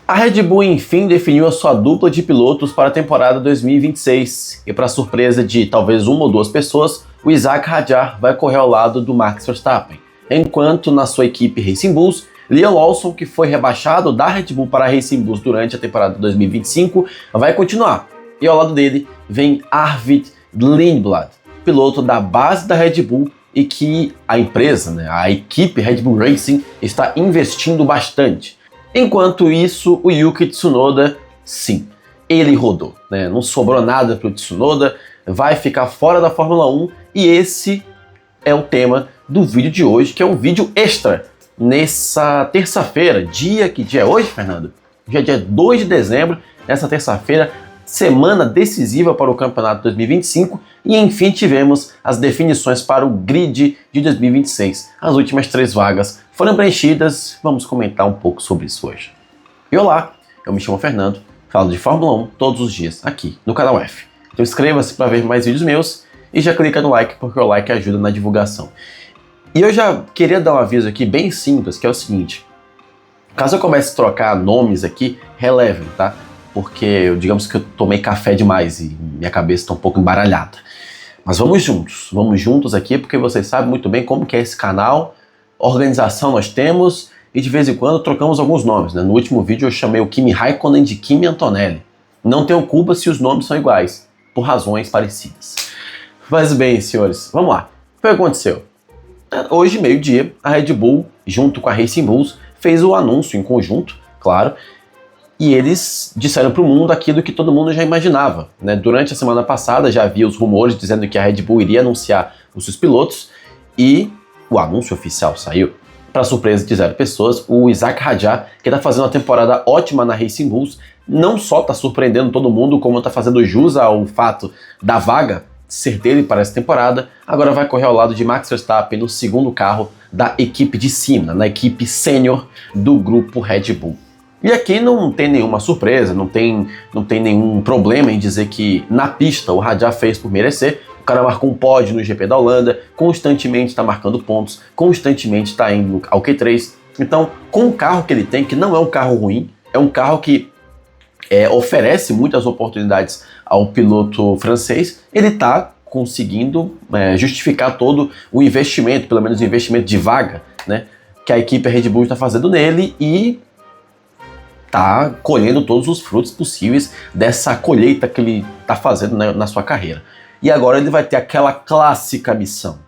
A Red Bull, enfim, definiu a sua dupla de pilotos para a temporada 2026 e, para surpresa de talvez uma ou duas pessoas, o Isack Hadjar vai correr ao lado do Max Verstappen, enquanto na sua equipe Racing Bulls, Liam Lawson, que foi rebaixado da Red Bull para a Racing Bulls durante a temporada 2025, vai continuar. E ao lado dele vem Arvid Lindblad, piloto da base da Red Bull e que a empresa, a equipe Red Bull Racing, está investindo bastante. Enquanto isso, o Yuki Tsunoda, sim, ele rodou, não sobrou nada para o Tsunoda, vai ficar fora da Fórmula 1 e esse é o tema do vídeo de hoje, que é um vídeo extra nessa terça-feira, que dia é hoje, Fernando? Hoje é dia 2 de dezembro, nessa terça-feira, semana decisiva para o campeonato 2025 e enfim tivemos as definições para o grid de 2026. As últimas 3 vagas foram preenchidas, vamos comentar um pouco sobre isso hoje. E olá, eu me chamo Fernando, falo de Fórmula 1 todos os dias aqui no canal F. Então inscreva-se para ver mais vídeos meus e já clica no like porque o like ajuda na divulgação. E eu já queria dar um aviso aqui bem simples, que é o seguinte: caso eu comece a trocar nomes aqui, relevem, tá? Porque digamos que eu tomei café demais e minha cabeça está um pouco embaralhada. Mas vamos juntos aqui, porque vocês sabem muito bem como que é esse canal, organização nós temos e de vez em quando trocamos alguns nomes, No último vídeo eu chamei o Kimi Raikkonen de Kimi Antonelli. Não tenho culpa se os nomes são iguais, por razões parecidas. Mas bem, senhores, vamos lá. O que aconteceu? Hoje, meio-dia, a Red Bull, junto com a Racing Bulls, fez o anúncio em conjunto, claro, e eles disseram para o mundo aquilo que todo mundo já imaginava, Durante a semana passada já havia os rumores dizendo que a Red Bull iria anunciar os seus pilotos e o anúncio oficial saiu. Para surpresa de 0 pessoas, o Isack Hadjar, que está fazendo uma temporada ótima na Racing Bulls, não só está surpreendendo todo mundo, como está fazendo jus ao fato da vaga ser dele para essa temporada, agora vai correr ao lado de Max Verstappen no segundo carro da equipe de cima, na equipe sênior do grupo Red Bull. E aqui não tem nenhuma surpresa, não tem nenhum problema em dizer que na pista o Hadjar fez por merecer. O cara marcou um pódio no GP da Holanda, constantemente está marcando pontos, constantemente está indo ao Q3. Então, com o carro que ele tem, que não é um carro ruim, é um carro que oferece muitas oportunidades ao piloto francês, ele está conseguindo justificar todo o investimento, pelo menos o investimento de vaga, que a equipe Red Bull está fazendo nele e está colhendo todos os frutos possíveis dessa colheita que ele está fazendo na sua carreira. E agora ele vai ter aquela clássica missão,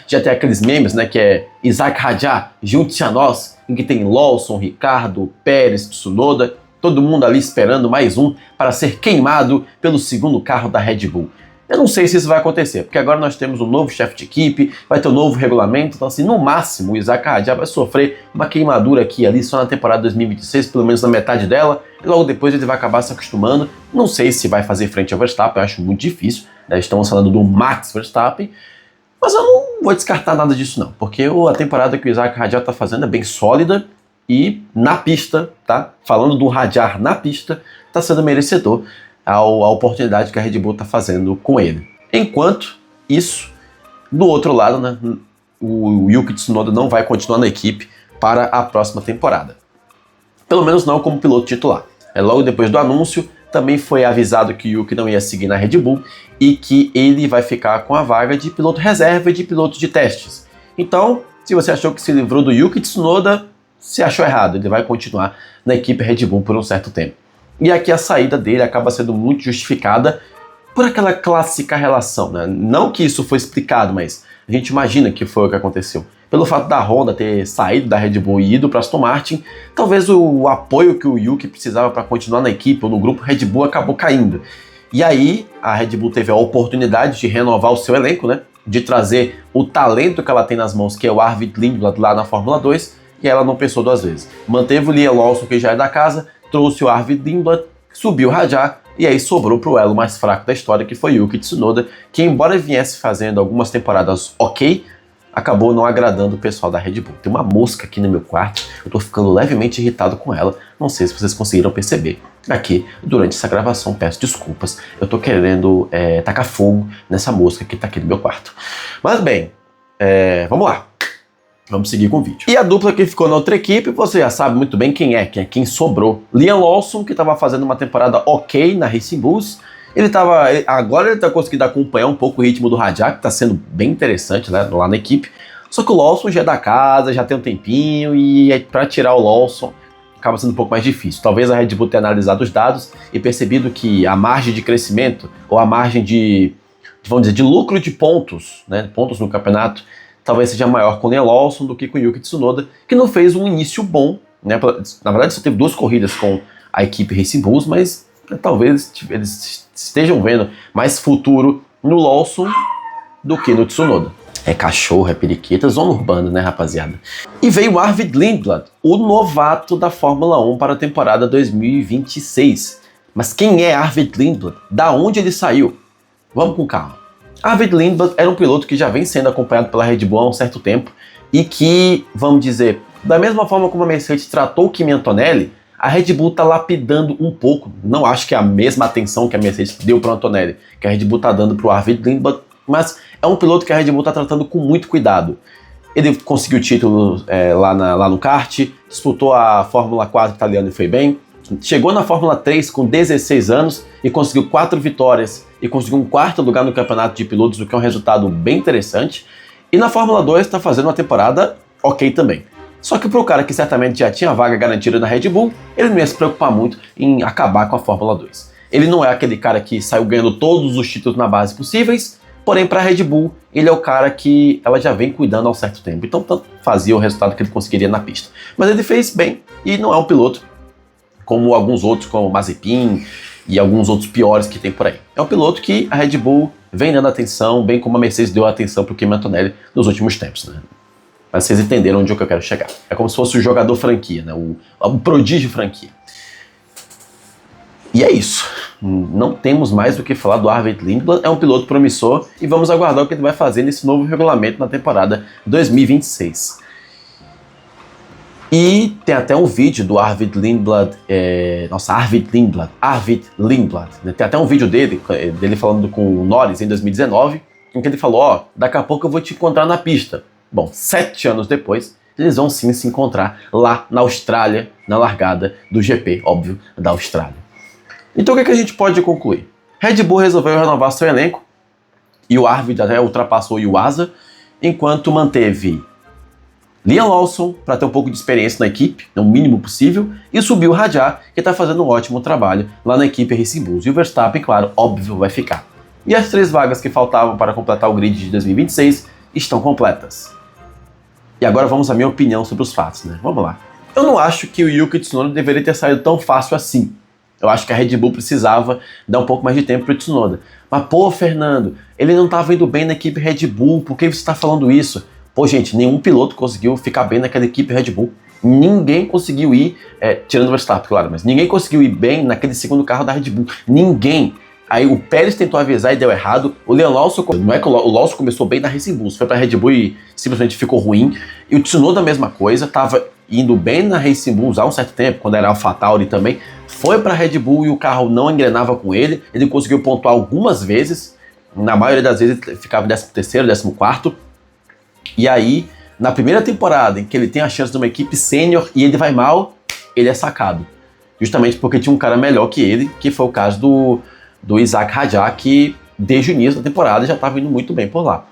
já tem aqueles memes, que é Isack Hadjar, junte-se a nós, em que tem Lawson, Ricardo, Pérez, Tsunoda, todo mundo ali esperando mais um para ser queimado pelo segundo carro da Red Bull. Eu não sei se isso vai acontecer, porque agora nós temos um novo chefe de equipe, vai ter um novo regulamento, então assim, no máximo o Isack Hadjar vai sofrer uma queimadura aqui e ali só na temporada 2026, pelo menos na metade dela, e logo depois ele vai acabar se acostumando. Não sei se vai fazer frente ao Verstappen, eu acho muito difícil, Estamos falando do Max Verstappen, mas eu não vou descartar nada disso não, porque a temporada que o Isack Hadjar está fazendo é bem sólida e na pista, falando do Hadjar na pista, está sendo merecedor a oportunidade que a Red Bull está fazendo com ele. Enquanto isso, do outro lado, o Yuki Tsunoda não vai continuar na equipe para a próxima temporada. Pelo menos não como piloto titular. Logo depois do anúncio, também foi avisado que o Yuki não ia seguir na Red Bull e que ele vai ficar com a vaga de piloto reserva e de piloto de testes. Então, se você achou que se livrou do Yuki Tsunoda, se achou errado, ele vai continuar na equipe Red Bull por um certo tempo. E aqui a saída dele acaba sendo muito justificada por aquela clássica relação, Não que isso foi explicado, mas a gente imagina que foi o que aconteceu. Pelo fato da Honda ter saído da Red Bull e ido para Aston Martin, talvez o apoio que o Yuki precisava para continuar na equipe ou no grupo Red Bull acabou caindo. E aí a Red Bull teve a oportunidade de renovar o seu elenco, de trazer o talento que ela tem nas mãos, que é o Arvid Lindblad lá na Fórmula 2, e ela não pensou 2 vezes. Manteve o Liam Lawson, que já é da casa, trouxe o Arvid Lindblad, subiu o Hadjar, e aí sobrou para o elo mais fraco da história, que foi Yuki Tsunoda, que embora viesse fazendo algumas temporadas ok, acabou não agradando o pessoal da Red Bull. Tem uma mosca aqui no meu quarto, eu tô ficando levemente irritado com ela, não sei se vocês conseguiram perceber. Aqui, durante essa gravação, peço desculpas, eu tô querendo tacar fogo nessa mosca que tá aqui no meu quarto. Mas bem, vamos lá. Vamos seguir com o vídeo. E a dupla que ficou na outra equipe, você já sabe muito bem quem é quem sobrou. Liam Lawson, que estava fazendo uma temporada ok na Racing Bulls. Agora ele tá conseguindo acompanhar um pouco o ritmo do Rajah, que está sendo bem interessante, né, lá na equipe. Só que o Lawson já é da casa, já tem um tempinho, e para tirar o Lawson acaba sendo um pouco mais difícil. Talvez a Red Bull tenha analisado os dados e percebido que a margem de crescimento, ou a margem vamos dizer, de lucro de pontos, né, pontos no campeonato, talvez seja maior com o Liam Lawson do que com o Yuki Tsunoda, que não fez um início bom, né? Na verdade só teve 2 corridas com a equipe Racing Bulls, mas talvez eles estejam vendo mais futuro no Lawson do que no Tsunoda. É cachorro, é periquita, zona urbana, né, rapaziada? E veio o Arvid Lindblad, o novato da Fórmula 1 para a temporada 2026. Mas quem é Arvid Lindblad? Da onde ele saiu? Vamos com calma. Arvid Lindblad era um piloto que já vem sendo acompanhado pela Red Bull há um certo tempo e que, vamos dizer, da mesma forma como a Mercedes tratou o Kimi Antonelli, a Red Bull está lapidando um pouco. Não acho que é a mesma atenção que a Mercedes deu para o Antonelli, que a Red Bull está dando para o Arvid Lindblad, mas é um piloto que a Red Bull está tratando com muito cuidado. Ele conseguiu o título lá no kart, disputou a Fórmula 4 italiana e foi bem, chegou na Fórmula 3 com 16 anos e conseguiu 4 vitórias e conseguiu um 4º lugar no campeonato de pilotos, o que é um resultado bem interessante. E na Fórmula 2 está fazendo uma temporada ok também. Só que para o cara que certamente já tinha vaga garantida na Red Bull, ele não ia se preocupar muito em acabar com a Fórmula 2. Ele não é aquele cara que saiu ganhando todos os títulos na base possíveis, porém para a Red Bull ele é o cara que ela já vem cuidando há um certo tempo. Então tanto fazia o resultado que ele conseguiria na pista. Mas ele fez bem e não é um piloto como alguns outros, como o Mazepin e alguns outros piores que tem por aí. É um piloto que a Red Bull vem dando atenção, bem como a Mercedes deu atenção para o Kimi Antonelli nos últimos tempos, né? Mas vocês entenderam onde é que eu quero chegar. É como se fosse o jogador franquia, né? O prodígio franquia. E é isso. Não temos mais do que falar do Arvid Lindblad. É um piloto promissor e vamos aguardar o que ele vai fazer nesse novo regulamento na temporada 2026. E tem até um vídeo do Arvid Lindblad, Arvid Lindblad, né? Tem até um vídeo dele falando com o Norris em 2019, em que ele falou, daqui a pouco eu vou te encontrar na pista. Bom, 7 anos depois, eles vão sim se encontrar lá na Austrália, na largada do GP, óbvio, da Austrália. Então o que a gente pode concluir? Red Bull resolveu renovar seu elenco, e o Arvid até ultrapassou o Yuasa, enquanto manteve Liam Lawson para ter um pouco de experiência na equipe, no mínimo possível, e subiu o Rajah, que está fazendo um ótimo trabalho lá na equipe Racing Bulls. E o Verstappen, claro, óbvio, vai ficar. E as 3 vagas que faltavam para completar o grid de 2026 estão completas. E agora vamos à minha opinião sobre os fatos, né? Vamos lá. Eu não acho que o Yuki Tsunoda deveria ter saído tão fácil assim. Eu acho que a Red Bull precisava dar um pouco mais de tempo para o Tsunoda. Mas, pô, Fernando, ele não estava indo bem na equipe Red Bull, por que você está falando isso? Pô, gente, nenhum piloto conseguiu ficar bem naquela equipe Red Bull. Ninguém conseguiu ir, tirando o Verstappen, claro, mas ninguém conseguiu ir bem naquele segundo carro da Red Bull. Ninguém. Aí o Pérez tentou avisar e deu errado. O Liam Lawson, não é que o Lawson começou bem na Racing Bulls, foi pra Red Bull e simplesmente ficou ruim. E o Tsunoda a mesma coisa, tava indo bem na Racing Bulls há um certo tempo, quando era AlphaTauri também. Foi pra Red Bull e o carro não engrenava com ele. Ele conseguiu pontuar algumas vezes. Na maioria das vezes ele ficava em 13º, 14º. E aí, na primeira temporada em que ele tem a chance de uma equipe sênior e ele vai mal, ele é sacado. Justamente porque tinha um cara melhor que ele, que foi o caso do Isaac Rajah, que desde o início da temporada já estava indo muito bem por lá.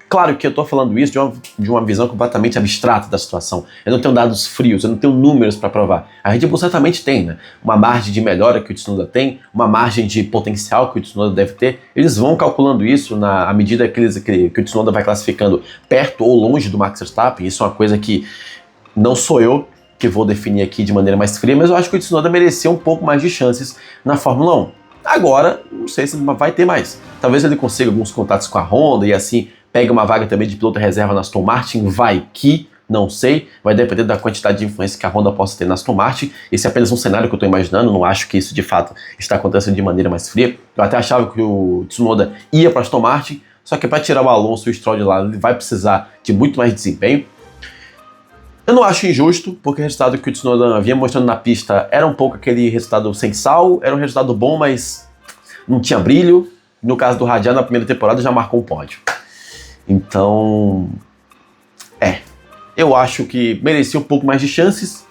Claro que eu estou falando isso de uma visão completamente abstrata da situação. Eu não tenho dados frios, eu não tenho números para provar. A Red Bull certamente tem, né? Uma margem de melhora que o Tsunoda tem, uma margem de potencial que o Tsunoda deve ter. Eles vão calculando isso à medida que o Tsunoda vai classificando perto ou longe do Max Verstappen. Isso é uma coisa que não sou eu que vou definir aqui de maneira mais fria, mas eu acho que o Tsunoda merecia um pouco mais de chances na Fórmula 1. Agora, não sei se vai ter mais. Talvez ele consiga alguns contatos com a Honda e assim pega uma vaga também de piloto reserva na Aston Martin, vai que, não sei, vai depender da quantidade de influência que a Honda possa ter na Aston Martin. Esse é apenas um cenário que eu estou imaginando, não acho que isso de fato está acontecendo de maneira mais fria. Eu até achava que o Tsunoda ia para a Aston Martin, só que para tirar o Alonso e o Stroll de lá, ele vai precisar de muito mais desempenho. Eu não acho injusto, porque o resultado que o Tsunoda vinha mostrando na pista era um pouco aquele resultado sem sal, era um resultado bom, mas não tinha brilho. No caso do Rajah, na primeira temporada, já marcou um pódio. Então, Eu acho que merecia um pouco mais de chances,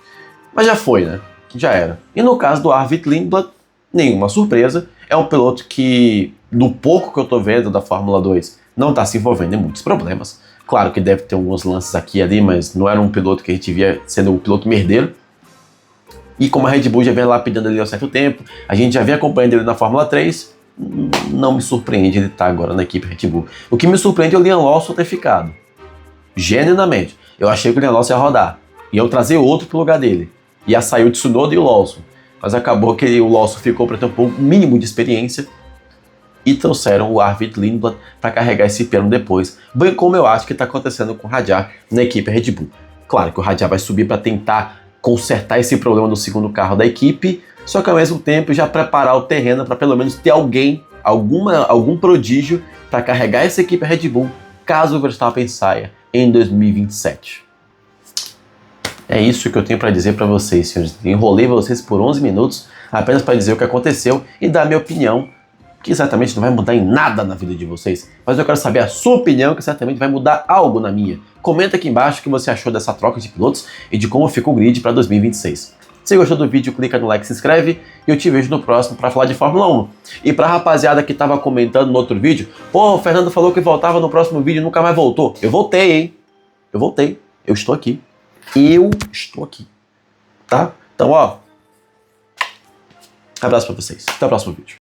mas já foi, né? Já era. E no caso do Arvid Lindblad, nenhuma surpresa. É um piloto que, do pouco que eu tô vendo da Fórmula 2, não tá se envolvendo em muitos problemas. Claro que deve ter alguns lances aqui e ali, mas não era um piloto que a gente via sendo um piloto merdeiro. E como a Red Bull já vem lá pedindo ele há um certo tempo, a gente já vem acompanhando ele na Fórmula 3, não me surpreende ele estar agora na equipe Red Bull. O que me surpreende é o Liam Lawson ter ficado. Genuinamente. Eu achei que o Liam Lawson ia rodar. Iam trazer outro pro lugar dele. Ia sair o Tsunoda e o Lawson. Mas acabou que o Lawson ficou para ter um pouco mínimo de experiência e trouxeram o Arvid Lindblad para carregar esse piano depois, bem como eu acho que está acontecendo com o Hadjar na equipe Red Bull. Claro que o Hadjar vai subir para tentar consertar esse problema do segundo carro da equipe, só que ao mesmo tempo já preparar o terreno para pelo menos ter alguém, algum prodígio para carregar essa equipe Red Bull caso o Verstappen saia em 2027. É isso que eu tenho para dizer para vocês, senhores. Enrolei vocês por 11 minutos apenas para dizer o que aconteceu e dar minha opinião, que certamente não vai mudar em nada na vida de vocês, mas eu quero saber a sua opinião, que certamente vai mudar algo na minha. Comenta aqui embaixo o que você achou dessa troca de pilotos e de como ficou o grid para 2026. Se gostou do vídeo, clica no like, se inscreve e eu te vejo no próximo para falar de Fórmula 1. E pra rapaziada que tava comentando no outro vídeo, pô, o Fernando falou que voltava no próximo vídeo e nunca mais voltou. Eu voltei, hein? Eu voltei. Eu estou aqui. Eu estou aqui. Tá? Então, ó. Abraço pra vocês. Até o próximo vídeo.